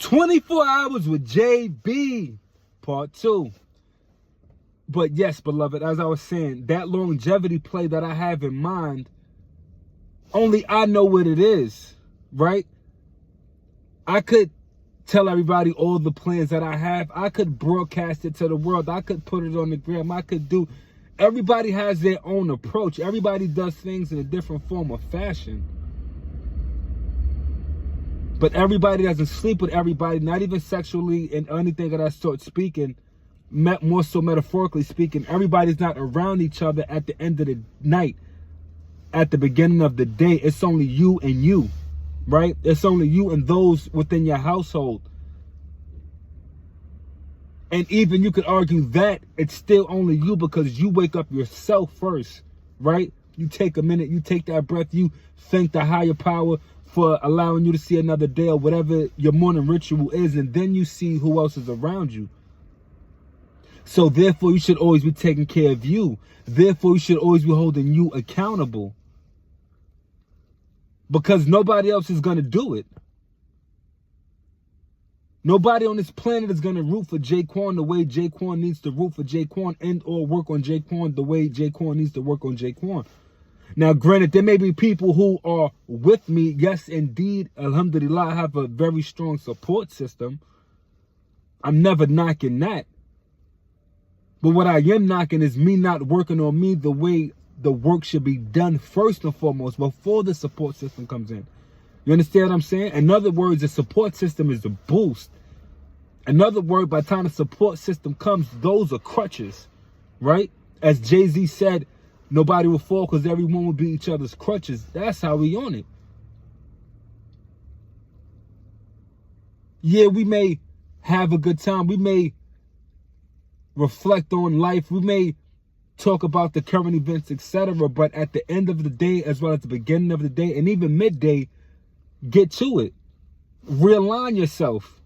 24 hours with JB, part 2. But yes, beloved, as I was saying, that longevity play that I have in mind, only I know what it is, right? I could tell everybody all the plans that I have. I could broadcast it to the world. I could put it on the gram. I could do... Everybody has their own approach. Everybody does things in a different form of fashion. But everybody doesn't sleep with everybody, not even sexually and anything of that sort speaking, more so metaphorically speaking. Everybody's not around each other at the end of the night, at the beginning of the day. It's only you and you, right? It's only you and those within your household. And even you could argue that it's still only you because you wake up yourself first, right? You take a minute, you take that breath, you thank the higher power for allowing you to see another day or whatever your morning ritual is, and then you see who else is around you. So therefore, you should always be taking care of you. Therefore, you should always be holding you accountable. Because nobody else is going to do it. Nobody on this planet is going to root for Jaquan the way Jaquan needs to root for Jaquan and or work on Jaquan the way Jaquan needs to work on Jaquan. Now, granted, there may be people who are with me. Yes, indeed, alhamdulillah, I have a very strong support system. I'm never knocking that. But what I am knocking is me not working on me the way the work should be done first and foremost before the support system comes in. You understand what I'm saying? In other words, the support system is a boost. In other words, by the time the support system comes, those are crutches, right? As Jay-Z said, nobody will fall because everyone will be each other's crutches. That's how we on it. Yeah, we may have a good time. We may reflect on life. We may talk about the current events, etc. But at the end of the day, as well as the beginning of the day, and even midday, get to it. Realign yourself.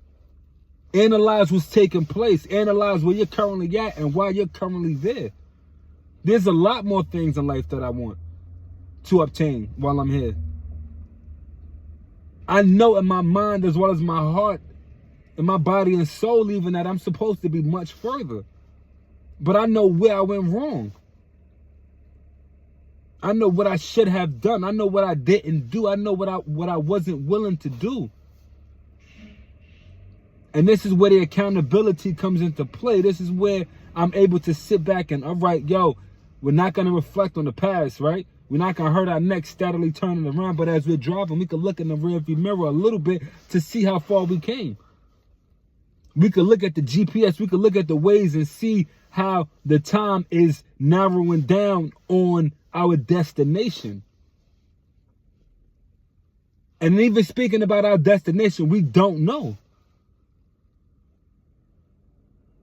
Analyze what's taking place. Analyze where you're currently at and why you're currently there. There's a lot more things in life that I want to obtain while I'm here. I know in my mind as well as my heart and my body and soul even that I'm supposed to be much further. But I know where I went wrong. I know what I should have done. I know what I didn't do. I know what I wasn't willing to do. And this is where the accountability comes into play. This is where I'm able to sit back and, all right, yo, we're not going to reflect on the past, right? We're not going to hurt our neck steadily turning around. But as we're driving, we can look in the rearview mirror a little bit to see how far we came. We could look at the GPS. We could look at the Waze and see how the time is narrowing down on our destination. And even speaking about our destination, we don't know.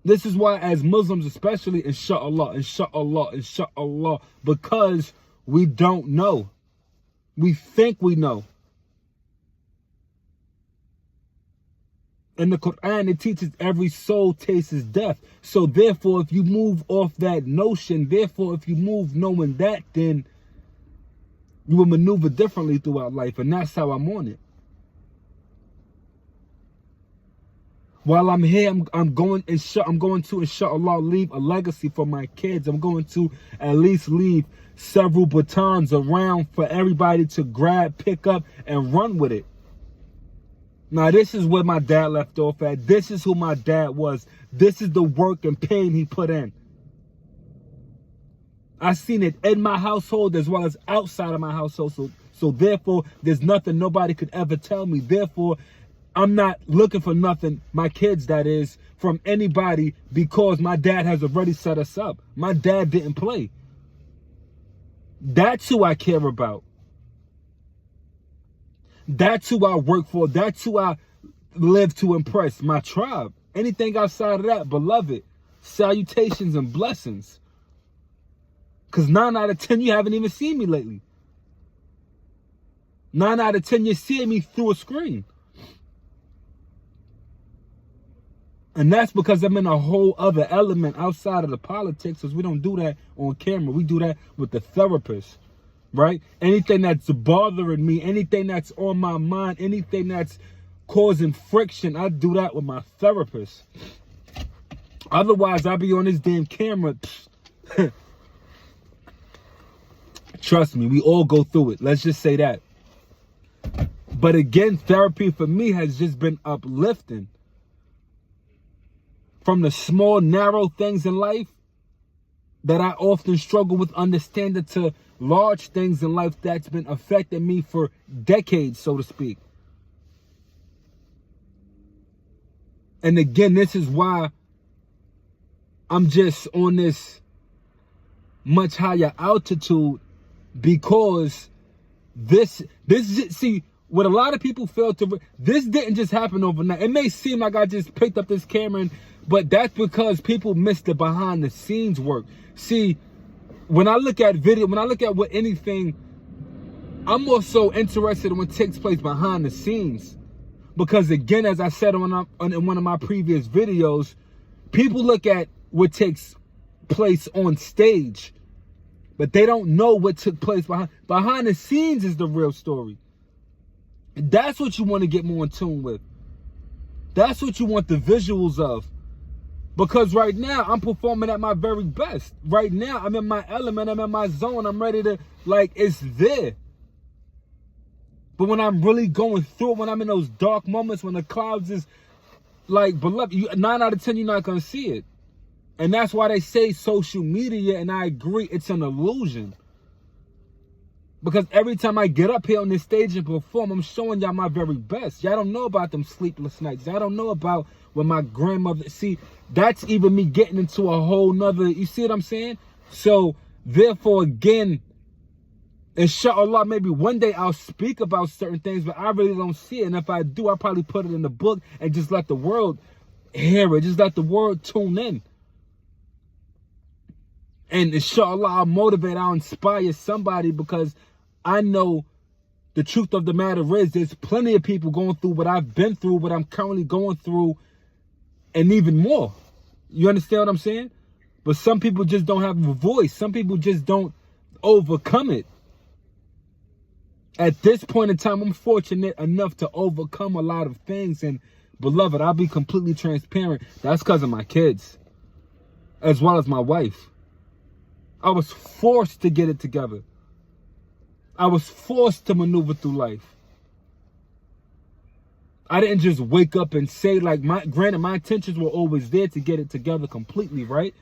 This is why as Muslims especially, inshallah, inshallah, inshallah, because we don't know. We think we know. In the Quran, it teaches every soul tastes death. So therefore, if you move off that notion, therefore, if you move knowing that, then you will maneuver differently throughout life. And that's how I'm on it. While I'm here, I'm going to, inshallah, leave a legacy for my kids. I'm going to at least leave several batons around for everybody to grab, pick up, and run with it. Now, this is where my dad left off at. This is who my dad was. This is the work and pain he put in. I seen it in my household as well as outside of my household. So therefore, there's nothing nobody could ever tell me. Therefore, I'm not looking for nothing, my kids that is, from anybody because my dad has already set us up. My dad didn't play. That's who I care about. That's who I work for. That's who I live to impress. My tribe. Anything outside of that, beloved, salutations and blessings. Because 9 out of 10, you haven't even seen me lately. 9 out of 10, you're seeing me through a screen. And that's because I'm in a whole other element outside of the politics, because we don't do that on camera. We do that with the therapist. Right? Anything that's bothering me, anything that's on my mind, anything that's causing friction, I do that with my therapist. Otherwise, I'll be on this damn camera. Trust me, we all go through it. Let's just say that. But again, therapy for me has just been uplifting. From the small, narrow things in life that I often struggle with understanding to large things in life that's been affecting me for decades, so to speak. And again, this is why I'm just on this much higher altitude, because see, what a lot of people fail to, this didn't just happen overnight. It may seem like I just picked up this camera, but that's because people miss the behind the scenes work. See, when I look at what anything, I'm more so interested in what takes place behind the scenes. Because again, as I said in one of my previous videos, people look at what takes place on stage, but they don't know what took place behind the scenes is the real story. That's what you want to get more in tune with. That's what you want the visuals of. Because right now, I'm performing at my very best. Right now, I'm in my element. I'm in my zone. I'm ready to, it's there. But when I'm really going through it, when I'm in those dark moments, when the clouds is, beloved, 9 out of 10, you're not going to see it. And that's why they say social media, and I agree, it's an illusion. Because every time I get up here on this stage and perform, I'm showing y'all my very best. Y'all don't know about them sleepless nights. Y'all don't know about when my grandmother, see, that's even me getting into a whole nother, you see what I'm saying? So, therefore, again, inshallah, maybe one day I'll speak about certain things, but I really don't see it. And if I do, I'll probably put it in the book and just let the world hear it. Just let the world tune in. And inshallah, I'll motivate, I'll inspire somebody, because I know the truth of the matter is there's plenty of people going through what I've been through, what I'm currently going through, and even more. You understand what I'm saying? But some people just don't have a voice. Some people just don't overcome it. At this point in time, I'm fortunate enough to overcome a lot of things. And beloved, I'll be completely transparent. That's because of my kids, as well as my wife. I was forced to get it together. I was forced to maneuver through life. I didn't just wake up and say, granted, my intentions were always there to get it together completely, right?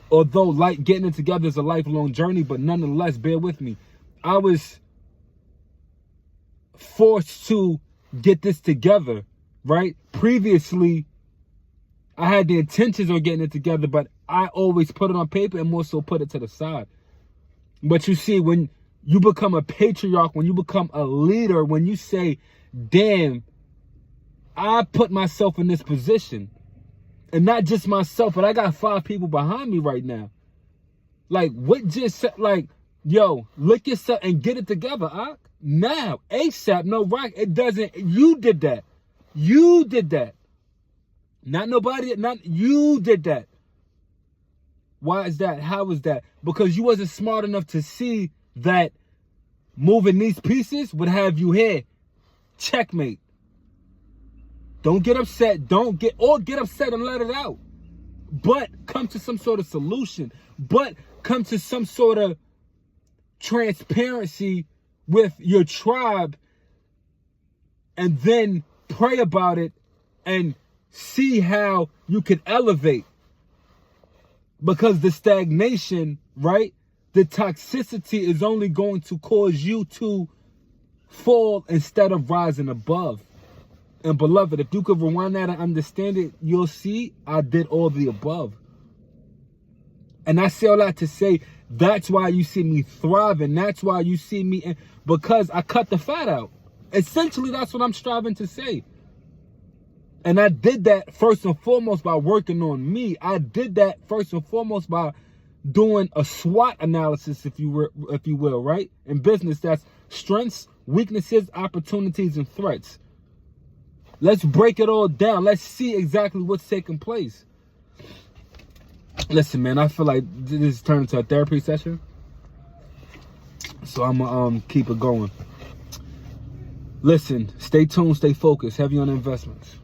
Although, getting it together is a lifelong journey, but nonetheless, bear with me. I was forced to get this together, right? Previously, I had the intentions of getting it together, but I always put it on paper and more so put it to the side. But you see, when you become a patriarch, when you become a leader, when you say, damn, I put myself in this position, and not just myself, but I got 5 people behind me right now. What just said, yo, look yourself and get it together, now, ASAP, no rock. It doesn't, you did that. You did that. Not nobody, not you did that. Why is that? How is that? Because you wasn't smart enough to see that moving these pieces would have you here. Checkmate. Don't get upset. Get upset and let it out. But come to some sort of solution. But come to some sort of transparency with your tribe, and then pray about it and see how you can elevate. Because the stagnation, right? The toxicity is only going to cause you to fall instead of rising above. And beloved, if you could rewind that and understand it, you'll see I did all the above. And I say all that to say, that's why you see me thriving. That's why you see me, because I cut the fat out. Essentially, that's what I'm striving to say. And I did that first and foremost by working on me. I did that first and foremost by doing a SWOT analysis, if you will, right? In business, that's strengths, weaknesses, opportunities, and threats. Let's break it all down. Let's see exactly what's taking place. Listen, man, I feel like this is turning into a therapy session. So I'm going to keep it going. Listen, stay tuned, stay focused, heavy on investments.